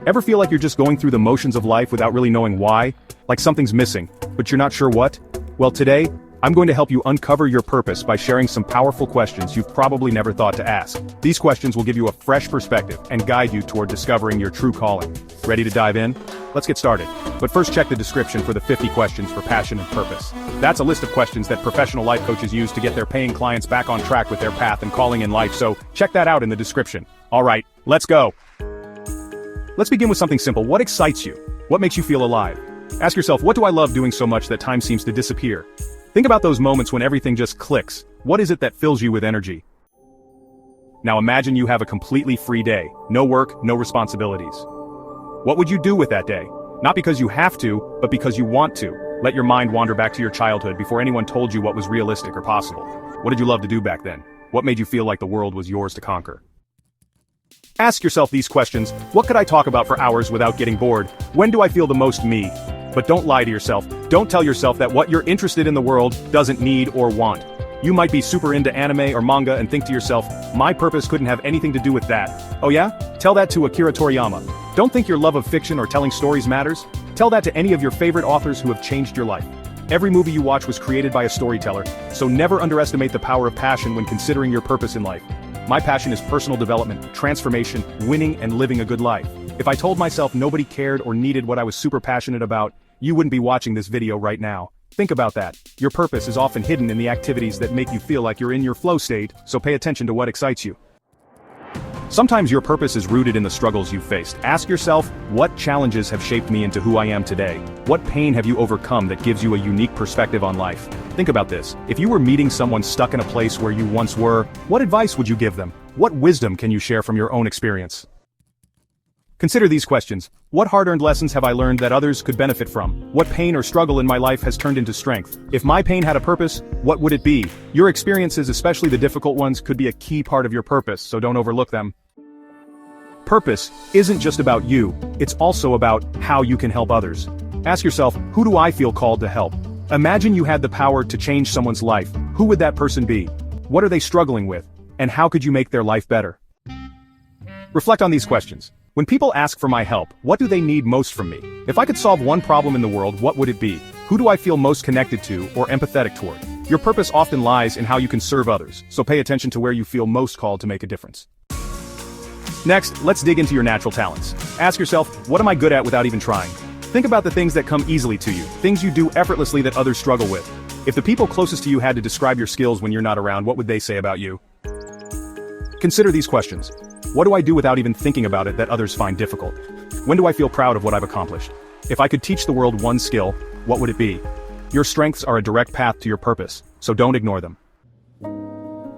Ever feel like you're just going through the motions of life without really knowing why? Like something's missing, but you're not sure what? Well, today, I'm going to help you uncover your purpose by sharing some powerful questions you've probably never thought to ask. These questions will give you a fresh perspective and guide you toward discovering your true calling. Ready to dive in? Let's get started. But first, check the description for the 50 questions for passion and purpose. That's a list of questions that professional life coaches use to get their paying clients back on track with their path and calling in life, so check that out in the description. All right, let's go. Let's begin with something simple. What excites you? What makes you feel alive? Ask yourself, what do I love doing so much that time seems to disappear? Think about those moments when everything just clicks. What is it that fills you with energy? Now imagine you have a completely free day. No work, no responsibilities. What would you do with that day? Not because you have to, but because you want to. Let your mind wander back to your childhood before anyone told you what was realistic or possible. What did you love to do back then? What made you feel like the world was yours to conquer? Ask yourself these questions. What could I talk about for hours without getting bored? When do I feel the most me? But don't lie to yourself. Don't tell yourself that what you're interested in the world doesn't need or want. You might be super into anime or manga and think to yourself, my purpose couldn't have anything to do with that. Oh yeah? Tell that to Akira Toriyama. Don't think your love of fiction or telling stories matters. Tell that to any of your favorite authors who have changed your life. Every movie you watch was created by a storyteller, so never underestimate the power of passion when considering your purpose in life. My passion is personal development, transformation, winning, and living a good life. If I told myself nobody cared or needed what I was super passionate about, you wouldn't be watching this video right now. Think about that. Your purpose is often hidden in the activities that make you feel like you're in your flow state, so pay attention to what excites you. Sometimes your purpose is rooted in the struggles you've faced. Ask yourself, what challenges have shaped me into who I am today? What pain have you overcome that gives you a unique perspective on life? Think about this. If you were meeting someone stuck in a place where you once were, what advice would you give them? What wisdom can you share from your own experience? Consider these questions. What hard-earned lessons have I learned that others could benefit from? What pain or struggle in my life has turned into strength? If my pain had a purpose, what would it be? Your experiences, especially the difficult ones, could be a key part of your purpose, so don't overlook them. Purpose isn't just about you, it's also about how you can help others. Ask yourself, who do I feel called to help? Imagine you had the power to change someone's life. Who would that person be? What are they struggling with? And how could you make their life better? Reflect on these questions. When people ask for my help, what do they need most from me? If I could solve one problem in the world, what would it be? Who do I feel most connected to or empathetic toward? Your purpose often lies in how you can serve others, so pay attention to where you feel most called to make a difference. Next, let's dig into your natural talents. Ask yourself, what am I good at without even trying? Think about the things that come easily to you, things you do effortlessly that others struggle with. If the people closest to you had to describe your skills when you're not around, what would they say about you? Consider these questions. What do I do without even thinking about it that others find difficult? When do I feel proud of what I've accomplished? If I could teach the world one skill, what would it be? Your strengths are a direct path to your purpose, so don't ignore them.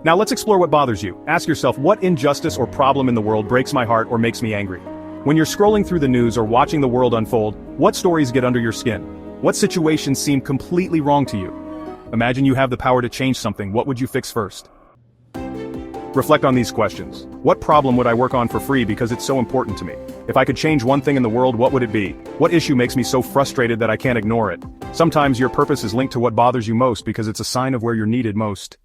Now let's explore what bothers you. Ask yourself, what injustice or problem in the world breaks my heart or makes me angry? When you're scrolling through the news or watching the world unfold, what stories get under your skin? What situations seem completely wrong to you? Imagine you have the power to change something. What would you fix first? Reflect on these questions. What problem would I work on for free because it's so important to me? If I could change one thing in the world, what would it be? What issue makes me so frustrated that I can't ignore it? Sometimes your purpose is linked to what bothers you most because it's a sign of where you're needed most.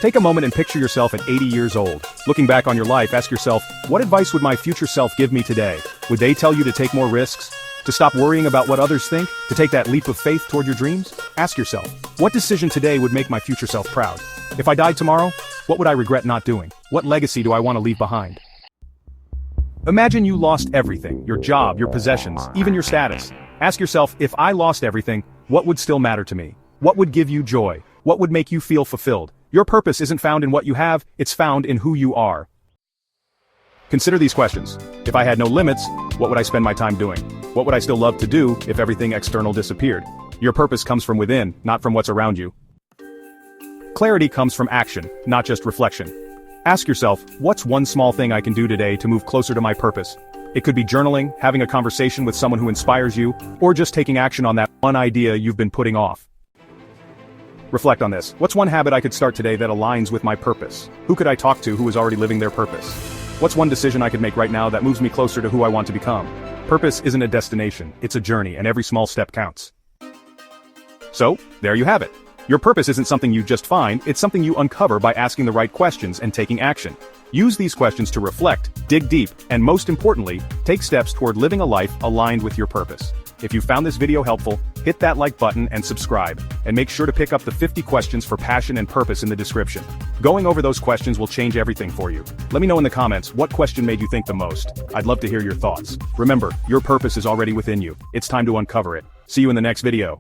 Take a moment and picture yourself at 80 years old. Looking back on your life, ask yourself, what advice would my future self give me today? Would they tell you to take more risks? To stop worrying about what others think? To take that leap of faith toward your dreams? Ask yourself, what decision today would make my future self proud? If I died tomorrow, what would I regret not doing? What legacy do I want to leave behind? Imagine you lost everything, your job, your possessions, even your status. Ask yourself, if I lost everything, what would still matter to me? What would give you joy? What would make you feel fulfilled? Your purpose isn't found in what you have, it's found in who you are. Consider these questions. If I had no limits, what would I spend my time doing? What would I still love to do if everything external disappeared? Your purpose comes from within, not from what's around you. Clarity comes from action, not just reflection. Ask yourself, what's one small thing I can do today to move closer to my purpose? It could be journaling, having a conversation with someone who inspires you, or just taking action on that one idea you've been putting off. Reflect on this. What's one habit I could start today that aligns with my purpose? Who could I talk to who is already living their purpose? What's one decision I could make right now that moves me closer to who I want to become? Purpose isn't a destination, it's a journey, and every small step counts. So, there you have it. Your purpose isn't something you just find, it's something you uncover by asking the right questions and taking action. Use these questions to reflect, dig deep, and most importantly, take steps toward living a life aligned with your purpose. If you found this video helpful, hit that like button and subscribe, and make sure to pick up the 50 questions for passion and purpose in the description. Going over those questions will change everything for you. Let me know in the comments what question made you think the most. I'd love to hear your thoughts. Remember, your purpose is already within you. It's time to uncover it. See you in the next video.